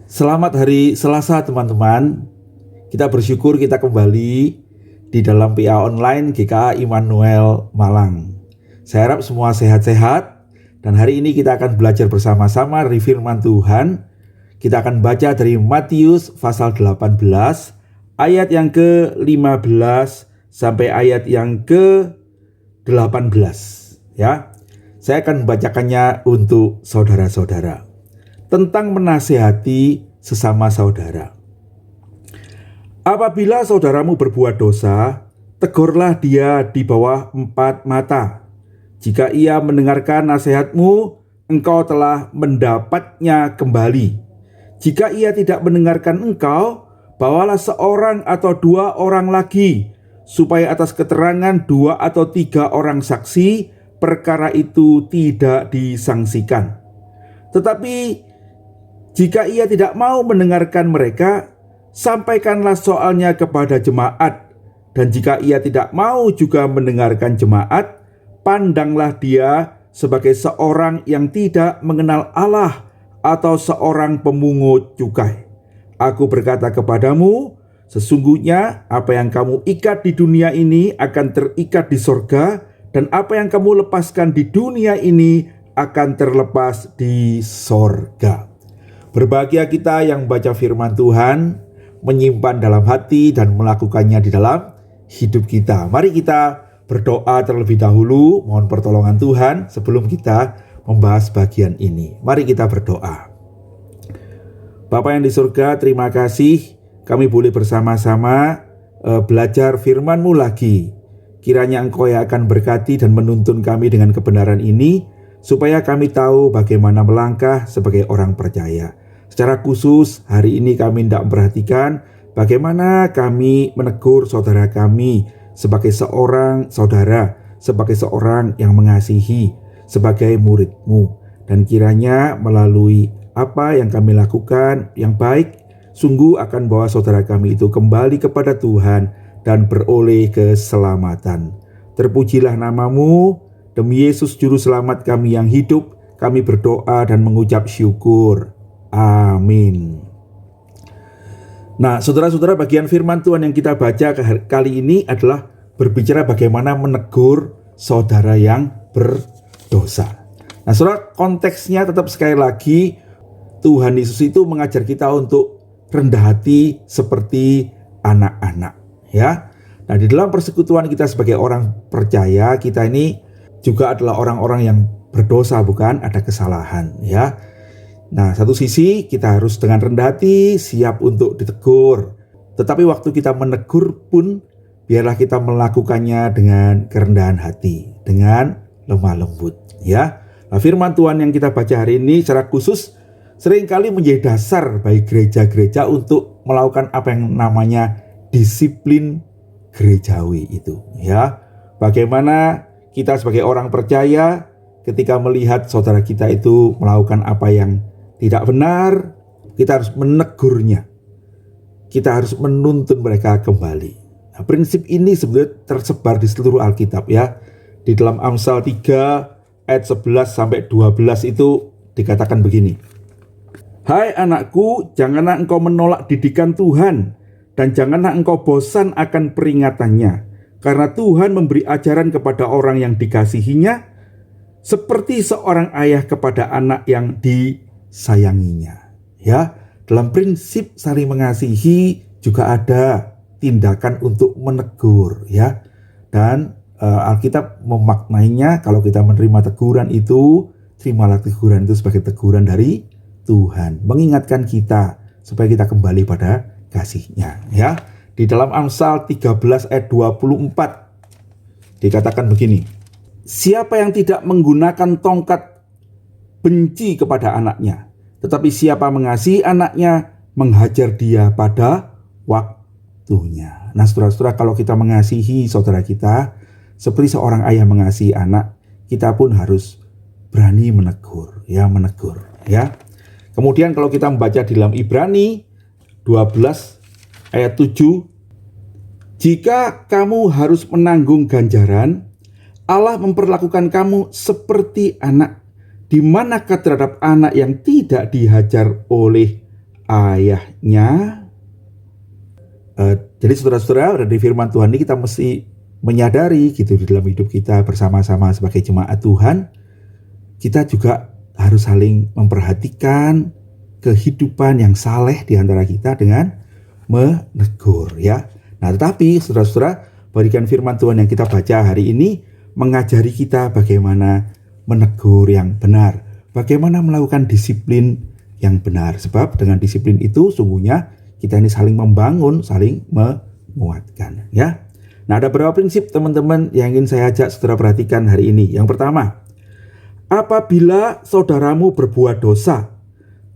Selamat hari Selasa teman-teman. Kita bersyukur kita kembali di dalam PA Online GKA Immanuel Malang. Saya harap semua sehat-sehat dan hari ini kita akan belajar bersama-sama dari firman Tuhan. Kita akan baca dari Matius pasal 18 ayat yang ke-15 sampai ayat yang ke-18 ya. Saya akan membacakannya untuk saudara-saudara. Tentang menasihati sesama saudara. Apabila saudaramu berbuat dosa, tegurlah dia di bawah 4 mata. Jika ia mendengarkan nasihatmu, engkau telah mendapatnya kembali. Jika ia tidak mendengarkan engkau, bawalah seorang atau 2 orang lagi, supaya atas keterangan 2 atau 3 orang saksi, perkara itu tidak disangsikan. Tetapi jika ia tidak mau mendengarkan mereka, sampaikanlah soalnya kepada jemaat. Dan jika ia tidak mau juga mendengarkan jemaat, pandanglah dia sebagai seorang yang tidak mengenal Allah atau seorang pemungut cukai. Aku berkata kepadamu, sesungguhnya apa yang kamu ikat di dunia ini akan terikat di sorga, dan apa yang kamu lepaskan di dunia ini akan terlepas di sorga. Berbahagia kita yang baca firman Tuhan, menyimpan dalam hati dan melakukannya di dalam hidup kita. Mari kita berdoa terlebih dahulu, mohon pertolongan Tuhan sebelum kita membahas bagian ini. Mari kita berdoa. Bapa yang di surga, terima kasih kami boleh bersama-sama belajar firman-Mu lagi. Kiranya Engkau yang akan berkati dan menuntun kami dengan kebenaran ini, supaya kami tahu bagaimana melangkah sebagai orang percaya. Secara khusus hari ini kami hendak memperhatikan bagaimana kami menegur saudara kami sebagai seorang saudara, sebagai seorang yang mengasihi, sebagai murid-Mu. Dan kiranya melalui apa yang kami lakukan yang baik, sungguh akan bawa saudara kami itu kembali kepada Tuhan dan beroleh keselamatan. Terpujilah nama-Mu, demi Yesus Juru Selamat kami yang hidup, kami berdoa dan mengucap syukur. Amin. Nah, saudara-saudara, bagian firman Tuhan yang kita baca kali ini adalah berbicara bagaimana menegur saudara yang berdosa. Nah, saudara, konteksnya tetap sekali lagi Tuhan Yesus itu mengajar kita untuk rendah hati seperti anak-anak, ya. Nah, di dalam persekutuan kita sebagai orang percaya, kita ini juga adalah orang-orang yang berdosa, bukan? Ada kesalahan, ya. Nah, satu sisi kita harus dengan rendah hati siap untuk ditegur. Tetapi waktu kita menegur pun biarlah kita melakukannya dengan kerendahan hati, dengan lemah lembut, ya. Nah, firman Tuhan yang kita baca hari ini secara khusus seringkali menjadi dasar bagi gereja-gereja untuk melakukan apa yang namanya disiplin gerejawi itu, ya. Bagaimana kita sebagai orang percaya ketika melihat saudara kita itu melakukan apa yang tidak benar, kita harus menegurnya. Kita harus menuntun mereka kembali. Nah, prinsip ini sebenarnya tersebar di seluruh Alkitab, ya. Di dalam Amsal 3 ayat 11 sampai 12 itu dikatakan begini. Hai anakku, janganlah engkau menolak didikan Tuhan, dan janganlah engkau bosan akan peringatannya, karena Tuhan memberi ajaran kepada orang yang dikasihinya, seperti seorang ayah kepada anak yang disayanginya. Ya, dalam prinsip saling mengasihi juga ada tindakan untuk menegur, ya. Dan Alkitab memaknainya, kalau kita menerima teguran itu, terimalah teguran itu sebagai teguran dari Tuhan, mengingatkan kita supaya kita kembali pada kasih-Nya, ya. Di dalam Amsal 13 ayat 24 dikatakan begini. Siapa yang tidak menggunakan tongkat benci kepada anaknya, tetapi siapa mengasihi anaknya, menghajar dia pada waktunya. Nah, saudara-saudara, kalau kita mengasihi saudara kita seperti seorang ayah mengasihi anak, kita pun harus berani menegur, ya, menegur, ya. Kemudian kalau kita membaca di dalam Ibrani 12 ayat 7, jika kamu harus menanggung ganjaran, Allah memperlakukan kamu seperti anak. Di manakah terhadap anak yang tidak dihajar oleh ayahnya. Jadi saudara-saudara, dari firman Tuhan ini kita mesti menyadari gitu di dalam hidup kita bersama-sama sebagai jemaat Tuhan, kita juga harus saling memperhatikan kehidupan yang saleh di antara kita dengan menegur ya. Nah, tetapi saudara-saudara, berikan firman Tuhan yang kita baca hari ini mengajari kita bagaimana menegur yang benar, bagaimana melakukan disiplin yang benar. Sebab dengan disiplin itu sungguhnya kita ini saling membangun, saling menguatkan ya. Nah, ada beberapa prinsip teman-teman yang ingin saya ajak saudara perhatikan hari ini. Yang pertama, apabila saudaramu berbuat dosa,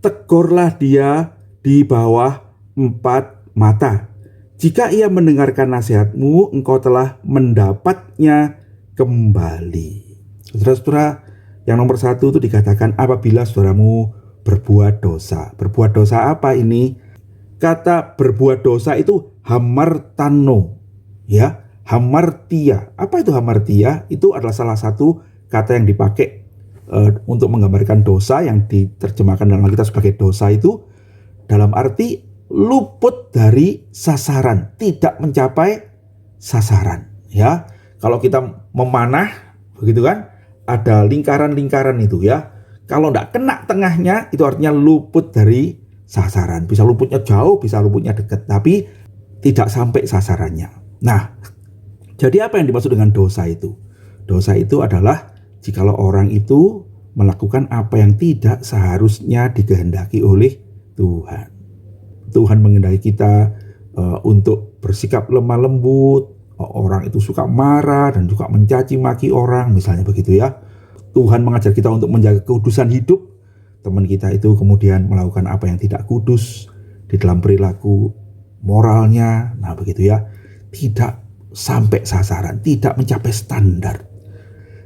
tegurlah dia di bawah 4 mata. Jika ia mendengarkan nasihatmu, engkau telah mendapatnya kembali. Saudara-saudara, yang nomor 1 itu dikatakan apabila saudaramu berbuat dosa. Berbuat dosa apa ini? Kata berbuat dosa itu hamartano, ya, hamartia. Apa itu hamartia? Itu adalah salah satu kata yang dipakai untuk menggambarkan dosa, yang diterjemahkan dalam Alkitab sebagai dosa itu dalam arti luput dari sasaran, tidak mencapai sasaran. Ya, kalau kita memanah, begitu kan, ada lingkaran-lingkaran itu ya. Kalau tidak kena tengahnya, itu artinya luput dari sasaran. Bisa luputnya jauh, bisa luputnya dekat, tapi tidak sampai sasarannya. Nah, jadi apa yang dimaksud dengan dosa itu? Dosa itu adalah jikalau orang itu melakukan apa yang tidak seharusnya dikehendaki oleh Tuhan. Tuhan menghendaki kita untuk bersikap lemah lembut. Orang itu suka marah dan juga mencaci maki orang, misalnya begitu ya. Tuhan mengajar kita untuk menjaga kekudusan hidup. Teman kita itu kemudian melakukan apa yang tidak kudus di dalam perilaku moralnya, nah begitu ya, tidak sampai sasaran, tidak mencapai standar.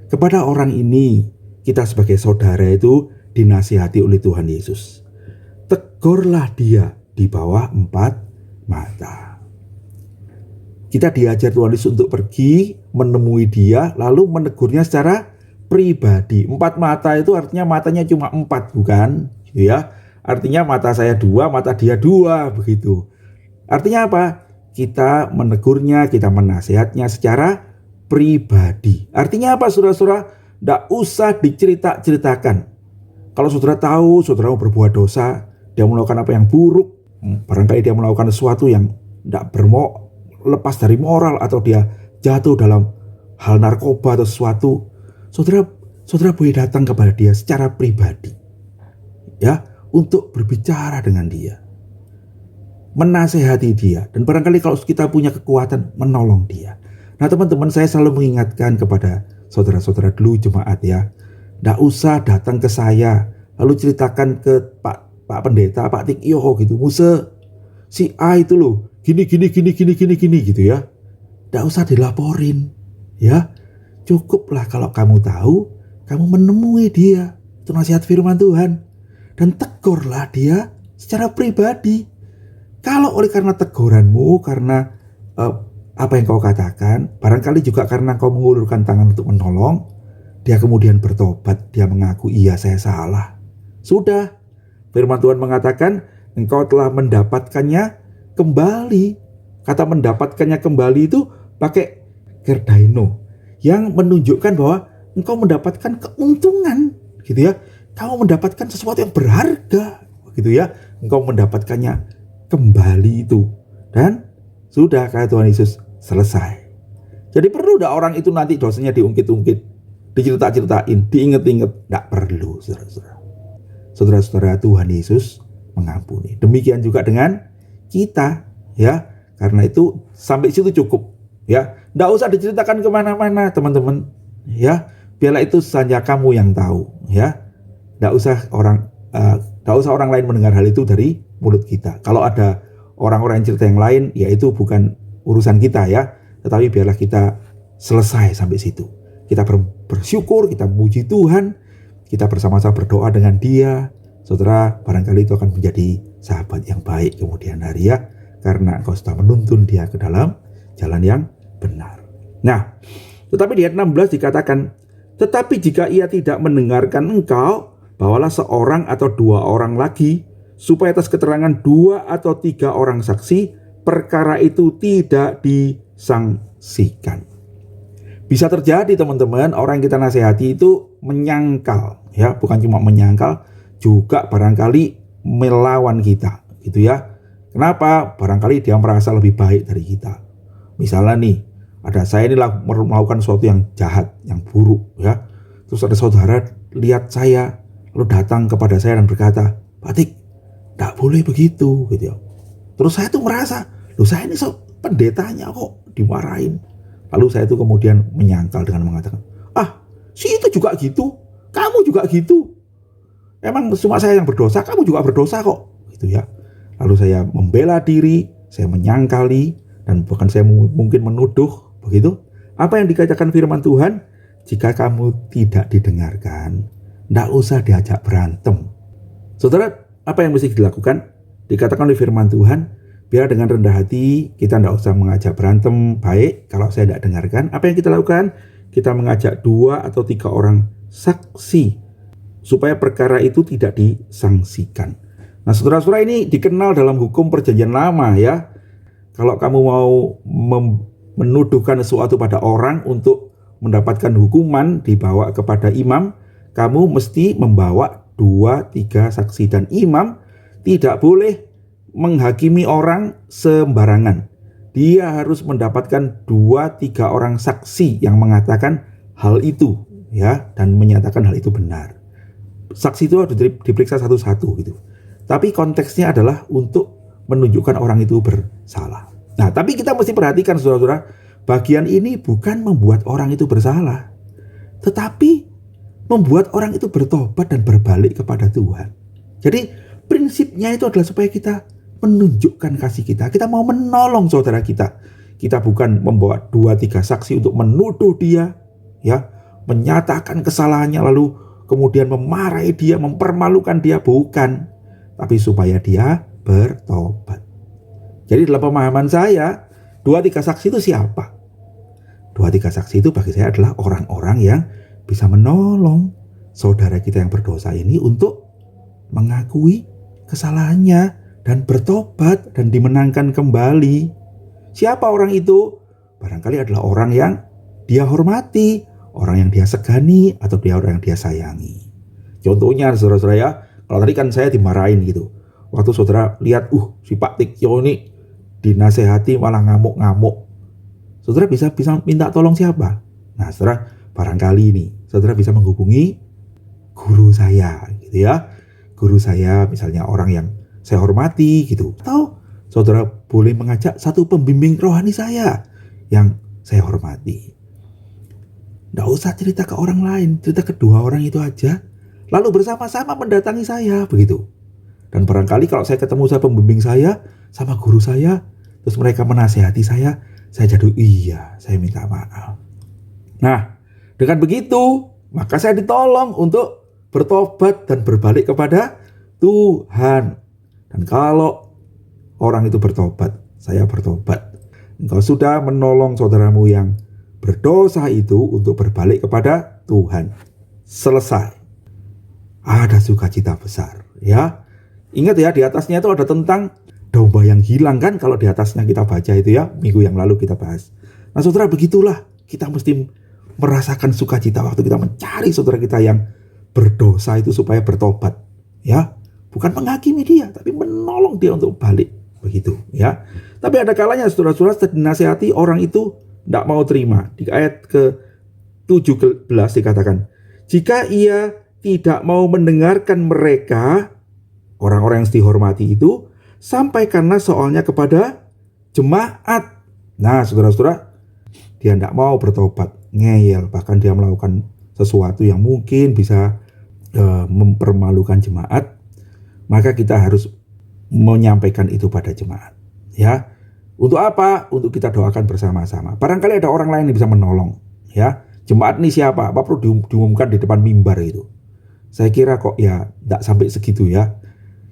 Kepada orang ini kita sebagai saudara itu dinasihati oleh Tuhan Yesus. Tegurlah dia di bawah 4 mata. Kita diajar Tuhan Yesus untuk pergi menemui dia lalu menegurnya secara pribadi. 4 mata itu artinya matanya cuma 4, bukan ya. Artinya mata saya 2, mata dia 2, begitu. Artinya apa? Kita menegurnya, kita menasihatnya secara pribadi. Artinya apa, saudara-saudara? Tidak usah diceritakan. Kalau saudara tahu saudara berbuat dosa, dia melakukan apa yang buruk, barangkali dia melakukan sesuatu yang tidak lepas dari moral, atau dia jatuh dalam hal narkoba atau sesuatu, saudara boleh datang kepada dia secara pribadi, ya, untuk berbicara dengan dia, menasehati dia, dan barangkali kalau kita punya kekuatan menolong dia. Nah teman-teman, saya selalu mengingatkan kepada saudara-saudara dulu jemaat ya, tidak usah datang ke saya lalu ceritakan ke Pak Pendeta, Pak Tikyo gitu, Musa si A itu loh gini gitu ya. Tidak usah dilaporin ya. Cukuplah kalau kamu tahu, kamu menemui dia, itu nasihat firman Tuhan, dan tegurlah dia secara pribadi. Kalau oleh karena teguranmu, karena apa yang kau katakan, barangkali juga karena kau mengulurkan tangan untuk menolong, dia kemudian bertobat, dia mengaku, iya saya salah. Sudah, firman Tuhan mengatakan, engkau telah mendapatkannya kembali. Kata mendapatkannya kembali itu pakai kerdaino, yang menunjukkan bahwa engkau mendapatkan keuntungan, gitu ya. Kamu mendapatkan sesuatu yang berharga, gitu ya. Engkau mendapatkannya kembali itu, dan sudah kata Tuhan Yesus, selesai. Jadi perlu tidak orang itu nanti dosanya diungkit-ungkit, dicerita-ceritain, diinget-inget? Tidak perlu, saudara-saudara. Saudara-saudara, Tuhan Yesus mengampuni. Demikian juga dengan kita, ya. Karena itu sampai situ cukup, ya. Tidak usah diceritakan kemana-mana, teman-teman, ya. Biarlah itu saja kamu yang tahu, ya. Tidak usah orang lain mendengar hal itu dari mulut kita. Kalau ada orang-orang yang cerita yang lain, ya itu bukan urusan kita ya. Tetapi biarlah kita selesai sampai situ. Kita bersyukur, kita memuji Tuhan, kita bersama-sama berdoa dengan dia. Saudara, barangkali itu akan menjadi sahabat yang baik kemudian hari ya. Karena engkau sudah menuntun dia ke dalam jalan yang benar. Nah, tetapi di ayat 16 dikatakan, tetapi jika ia tidak mendengarkan engkau, bawalah seorang atau 2 orang lagi, supaya atas keterangan 2 atau 3 orang saksi perkara itu tidak disangsikan. Bisa terjadi teman-teman, orang yang kita nasihati itu menyangkal, ya, bukan cuma menyangkal, juga barangkali melawan kita, gitu ya. Kenapa? Barangkali dia merasa lebih baik dari kita. Misalnya nih, ada saya ini melakukan sesuatu yang jahat, yang buruk, ya. Terus ada saudara lihat saya, lalu datang kepada saya dan berkata, "Pak Tik, tidak boleh begitu," gitu ya. Terus saya tuh merasa, loh saya ini pendetanya kok dimarahin. Lalu saya tuh kemudian menyangkal dengan mengatakan, si itu juga gitu, kamu juga gitu. Emang cuma saya yang berdosa, kamu juga berdosa kok, gitu ya. Lalu saya membela diri, saya menyangkali, dan bahkan saya mungkin menuduh, begitu. Apa yang dikatakan firman Tuhan? Jika kamu tidak didengarkan, tidak usah diajak berantem. Saudara, apa yang mesti dilakukan? Dikatakan oleh firman Tuhan, biar dengan rendah hati kita tidak usah mengajak berantem. Baik, kalau saya tidak dengarkan, apa yang kita lakukan? Kita mengajak 2 atau 3 orang saksi supaya perkara itu tidak disangsikan. Nah, saudara-saudara, ini dikenal dalam hukum perjanjian lama, ya. Kalau kamu mau menuduhkan sesuatu pada orang untuk mendapatkan hukuman dibawa kepada imam, kamu mesti membawa 2-3 saksi, dan imam tidak boleh menghakimi orang sembarangan. Dia harus mendapatkan 2-3 orang saksi yang mengatakan hal itu, ya, dan menyatakan hal itu benar. Saksi itu harus diperiksa satu-satu gitu. Tapi konteksnya adalah untuk menunjukkan orang itu bersalah. Nah, tapi kita mesti perhatikan saudara-saudara, bagian ini bukan membuat orang itu bersalah, tetapi membuat orang itu bertobat dan berbalik kepada Tuhan. Jadi prinsipnya itu adalah supaya kita menunjukkan kasih kita. Kita mau menolong saudara kita. Kita bukan membawa 2-3 saksi untuk menuduh dia, ya, menyatakan kesalahannya lalu kemudian memarahi dia, mempermalukan dia, bukan. Tapi supaya dia bertobat. Jadi dalam pemahaman saya, 2-3 saksi itu siapa? 2-3 saksi itu bagi saya adalah orang-orang yang bisa menolong saudara kita yang berdosa ini untuk mengakui kesalahannya dan bertobat dan dimenangkan kembali. Siapa orang itu? Barangkali adalah orang yang dia hormati, orang yang dia segani, atau orang yang dia sayangi. Contohnya saudara-saudara, ya, kalau tadi kan saya dimarahin gitu. Waktu saudara lihat, si Pak Tikyo ini dinasehati malah ngamuk-ngamuk. Saudara bisa minta tolong siapa? Nah, saudara, barangkali ini saudara bisa menghubungi guru saya, gitu ya. Guru saya misalnya orang yang saya hormati gitu. Atau saudara boleh mengajak satu pembimbing rohani saya yang saya hormati. Nggak usah cerita ke orang lain, cerita ke 2 orang itu aja. Lalu bersama-sama mendatangi saya, begitu. Dan barangkali kalau saya ketemu sama pembimbing saya, sama guru saya, terus mereka menasihati saya jadi iya, saya minta maaf. Nah, dengan begitu, maka saya ditolong untuk bertobat dan berbalik kepada Tuhan. Dan kalau orang itu bertobat, saya bertobat. Engkau sudah menolong saudaramu yang berdosa itu untuk berbalik kepada Tuhan. Selesai. Ada sukacita besar, ya. Ingat ya, di atasnya itu ada tentang domba yang hilang kan, kalau di atasnya kita baca itu ya, minggu yang lalu kita bahas. Nah saudara, begitulah kita mesti merasakan sukacita waktu kita mencari saudara kita yang berdosa itu supaya bertobat, ya. Bukan menghakimi dia, tapi menolong dia untuk balik, begitu, ya. Tapi ada kalanya saudara-saudara dinasihati, orang itu tidak mau terima. Di ayat ke-17 dikatakan, jika ia tidak mau mendengarkan mereka, orang-orang yang dihormati itu, sampaikanlah soalnya kepada jemaat. Nah, saudara-saudara, dia tidak mau bertobat, ngeyel, bahkan dia melakukan sesuatu yang mungkin bisa mempermalukan jemaat. Maka kita harus menyampaikan itu pada jemaat, ya. Untuk apa? Untuk kita doakan bersama-sama. Barangkali ada orang lain yang bisa menolong, ya. Jemaat ini siapa? Apa perlu diumumkan di depan mimbar itu? Saya kira kok ya tidak sampai segitu, ya.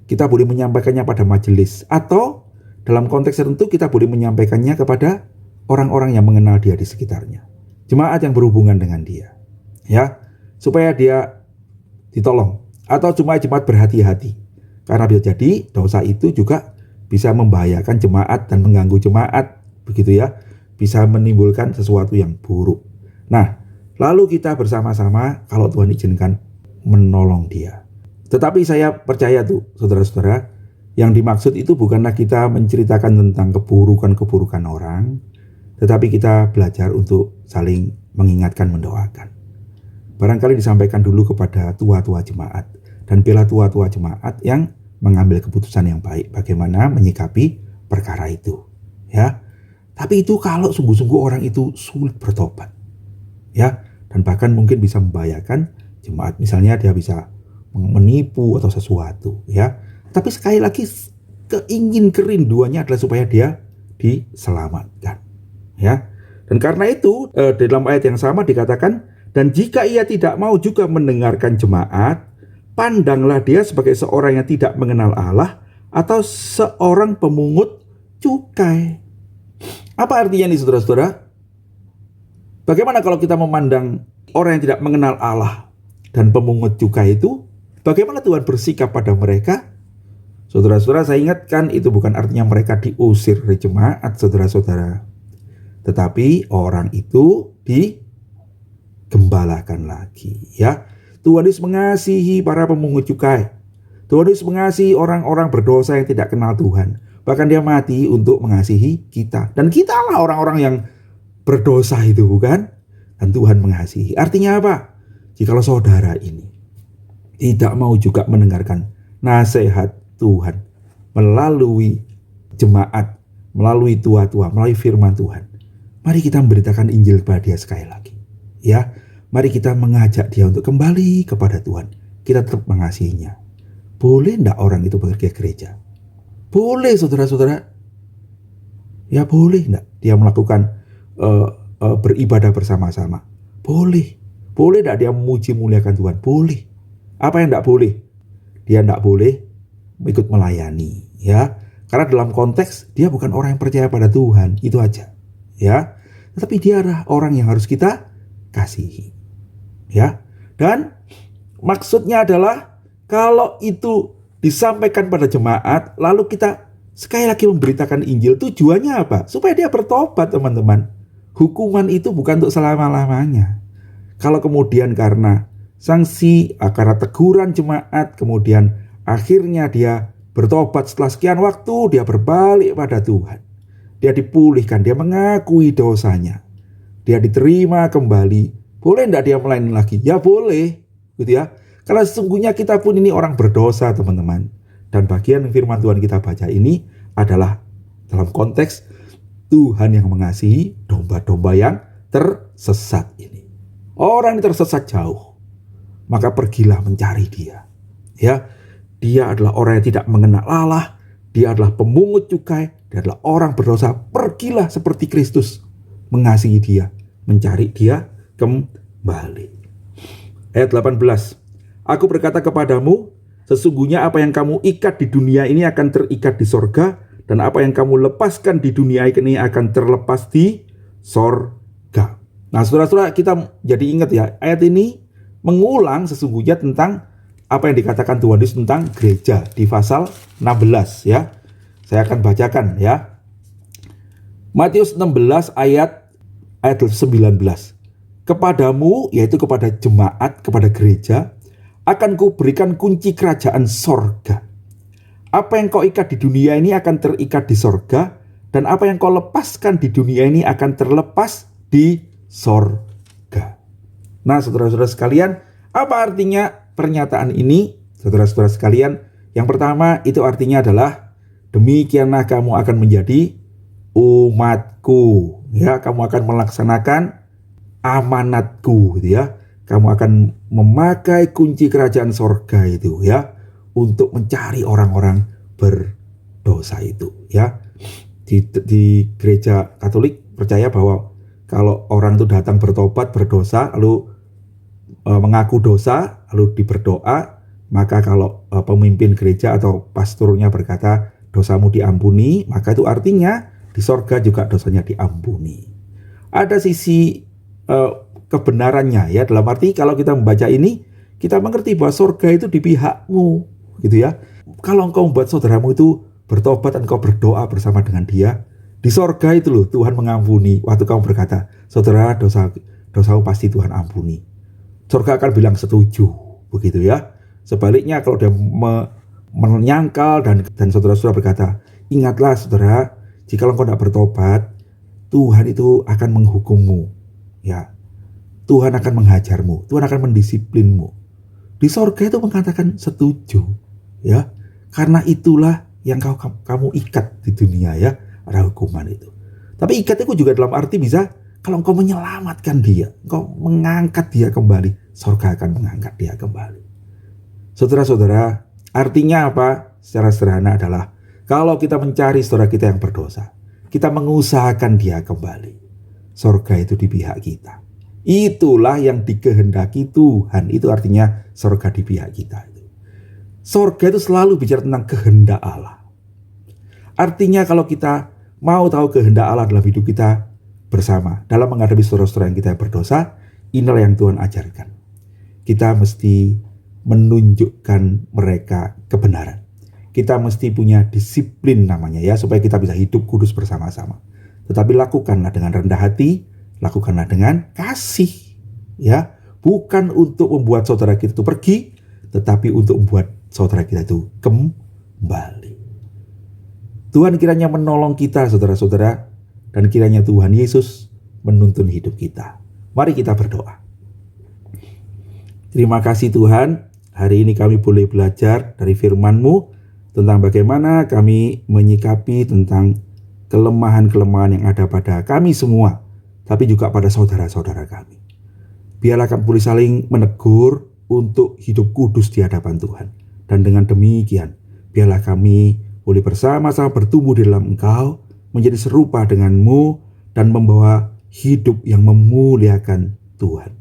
Kita boleh menyampaikannya pada majelis, atau dalam konteks tertentu kita boleh menyampaikannya kepada orang-orang yang mengenal dia di sekitarnya, jemaat yang berhubungan dengan dia, ya, supaya dia ditolong. Atau jemaat berhati-hati. Karena bisa jadi dosa itu juga bisa membahayakan jemaat dan mengganggu jemaat, begitu ya. Bisa menimbulkan sesuatu yang buruk. Nah, lalu kita bersama-sama kalau Tuhan izinkan menolong dia. Tetapi saya percaya tuh saudara-saudara, yang dimaksud itu bukanlah kita menceritakan tentang keburukan-keburukan orang, tetapi kita belajar untuk saling mengingatkan, mendoakan. Barangkali disampaikan dulu kepada tua-tua jemaat, dan bila tua-tua jemaat yang mengambil keputusan yang baik bagaimana menyikapi perkara itu, ya. Tapi itu kalau sungguh-sungguh orang itu sulit bertobat, ya, dan bahkan mungkin bisa membahayakan jemaat. Misalnya dia bisa menipu atau sesuatu, ya. Tapi sekali lagi kerinduannya adalah supaya dia diselamatkan, ya. Dan karena itu dalam ayat yang sama dikatakan, dan jika ia tidak mau juga mendengarkan jemaat, pandanglah dia sebagai seorang yang tidak mengenal Allah atau seorang pemungut cukai. Apa artinya ini saudara-saudara? Bagaimana kalau kita memandang orang yang tidak mengenal Allah dan pemungut cukai itu? Bagaimana Tuhan bersikap pada mereka? Saudara-saudara, saya ingatkan itu bukan artinya mereka diusir dari jemaat, saudara-saudara. Tetapi orang itu digembalakan lagi, ya. Tuhan Yesus mengasihi para pemungut cukai. Tuhan Yesus mengasihi orang-orang berdosa yang tidak kenal Tuhan. Bahkan dia mati untuk mengasihi kita. Dan kita lah orang-orang yang berdosa itu, bukan? Dan Tuhan mengasihi. Artinya apa? Jikalau saudara ini tidak mau juga mendengarkan nasihat Tuhan melalui jemaat, melalui tua-tua, melalui firman Tuhan, mari kita memberitakan Injil kepada dia sekali lagi, ya. Mari kita mengajak dia untuk kembali kepada Tuhan. Kita tetap mengasihinya. Boleh enggak orang itu pergi ke gereja? Boleh saudara-saudara. Ya boleh enggak dia melakukan beribadah bersama-sama? Boleh. Boleh enggak dia memuji muliakan Tuhan? Boleh. Apa yang enggak boleh? Dia enggak boleh ikut melayani, ya. Karena dalam konteks dia bukan orang yang percaya pada Tuhan, itu aja, ya. Tetapi dia adalah orang yang harus kita kasihi, ya. Dan maksudnya adalah kalau itu disampaikan pada jemaat, lalu kita sekali lagi memberitakan Injil, tujuannya apa? Supaya dia bertobat, teman-teman. Hukuman itu bukan untuk selama-lamanya. Kalau kemudian karena sanksi, karena teguran jemaat, kemudian akhirnya dia bertobat setelah sekian waktu, dia berbalik pada Tuhan. Dia dipulihkan, dia mengakui dosanya. Dia diterima kembali. Boleh enggak dia melayani lagi? Ya boleh, gitu ya. Karena sesungguhnya kita pun ini orang berdosa, teman-teman. Dan bagian firman Tuhan kita baca ini adalah dalam konteks Tuhan yang mengasihi domba-domba yang tersesat ini. Orang yang tersesat jauh, maka pergilah mencari dia, ya. Dia adalah orang yang tidak mengenal Allah. Dia adalah pemungut cukai. Dia adalah orang berdosa. Pergilah seperti Kristus mengasihi dia, mencari dia kembali. Ayat 18. Aku berkata kepadamu, sesungguhnya apa yang kamu ikat di dunia ini akan terikat di sorga, dan apa yang kamu lepaskan di dunia ini akan terlepas di sorga. Nah, saudara-saudara, kita jadi ingat ya, ayat ini mengulang sesungguhnya tentang apa yang dikatakan Tuhan Yesus tentang gereja di pasal 16, ya. Saya akan bacakan, ya. Matius 16 ayat 19. Kepadamu, yaitu kepada jemaat, kepada gereja, akan kuberikan kunci kerajaan sorga. Apa yang kau ikat di dunia ini akan terikat di sorga, dan apa yang kau lepaskan di dunia ini akan terlepas di sorga. Nah, saudara-saudara sekalian, apa artinya pernyataan ini, saudara-saudara sekalian? Yang pertama itu artinya adalah, demikianlah kamu akan menjadi umatku, ya. Kamu akan melaksanakan amanatku, gitu ya. Kamu akan memakai kunci kerajaan sorga itu, ya, untuk mencari orang-orang berdosa itu, ya. Di gereja Katolik percaya bahwa kalau orang itu datang bertobat, berdosa, lalu mengaku dosa, lalu diberdoa, maka kalau pemimpin gereja atau pastornya berkata dosamu diampuni, maka itu artinya di sorga juga dosanya diampuni. Ada sisi kebenarannya, ya, dalam arti kalau kita membaca ini, kita mengerti bahwa sorga itu di pihakmu, gitu ya. kalau engkau membuat saudaramu itu bertobat dan engkau berdoa bersama dengan dia, di sorga itu loh Tuhan mengampuni. Waktu kamu berkata, saudara, dosamu pasti Tuhan ampuni, sorga akan bilang setuju, begitu ya. Sebaliknya kalau dia menyangkal dan saudara-saudara berkata, ingatlah saudara, jika engkau tidak bertobat, Tuhan itu akan menghukummu, ya. Tuhan akan menghajarmu, Tuhan akan mendisiplinmu. Di sorga itu mengatakan setuju, ya. Karena itulah yang kamu ikat di dunia, ya, ada hukuman itu. Tapi ikat itu juga dalam arti bisa kalau engkau menyelamatkan dia, engkau mengangkat dia kembali, sorga akan mengangkat dia kembali. Saudara-saudara, artinya apa? Secara sederhana adalah kalau kita mencari saudara kita yang berdosa, kita mengusahakan dia kembali, sorga itu di pihak kita. Itulah yang dikehendaki Tuhan. Itu artinya sorga di pihak kita. Sorga itu selalu bicara tentang kehendak Allah. Artinya kalau kita mau tahu kehendak Allah dalam hidup kita bersama, dalam menghadapi saudara-saudara yang kita berdosa, inilah yang Tuhan ajarkan. Kita mesti menunjukkan mereka kebenaran. Kita mesti punya disiplin namanya, ya, supaya kita bisa hidup kudus bersama-sama. Tetapi lakukanlah dengan rendah hati, lakukanlah dengan kasih, ya, bukan untuk membuat saudara kita itu pergi, tetapi untuk membuat saudara kita itu kembali. Tuhan kiranya menolong kita, saudara-saudara, dan kiranya Tuhan Yesus menuntun hidup kita. Mari kita berdoa. Terima kasih Tuhan, hari ini kami boleh belajar dari firman-Mu tentang bagaimana kami menyikapi tentang kelemahan-kelemahan yang ada pada kami semua, tapi juga pada saudara-saudara kami. Biarlah kami boleh saling menegur untuk hidup kudus di hadapan Tuhan. Dan dengan demikian, biarlah kami boleh bersama-sama bertumbuh di dalam Engkau, menjadi serupa dengan-Mu, dan membawa hidup yang memuliakan Tuhan.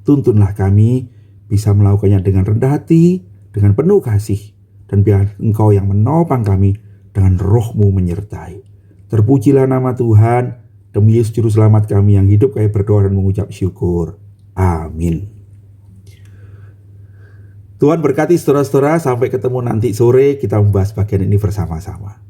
Tuntunlah kami bisa melakukannya dengan rendah hati, dengan penuh kasih, dan biar Engkau yang menopang kami dengan Roh-Mu menyertai. Terpujilah nama Tuhan. Demi Yesus Juru Selamat kami yang hidup, kami berdoa dan mengucap syukur. Amin. Tuhan berkati saudara-saudara. Sampai ketemu nanti sore, kita membahas bagian ini bersama-sama.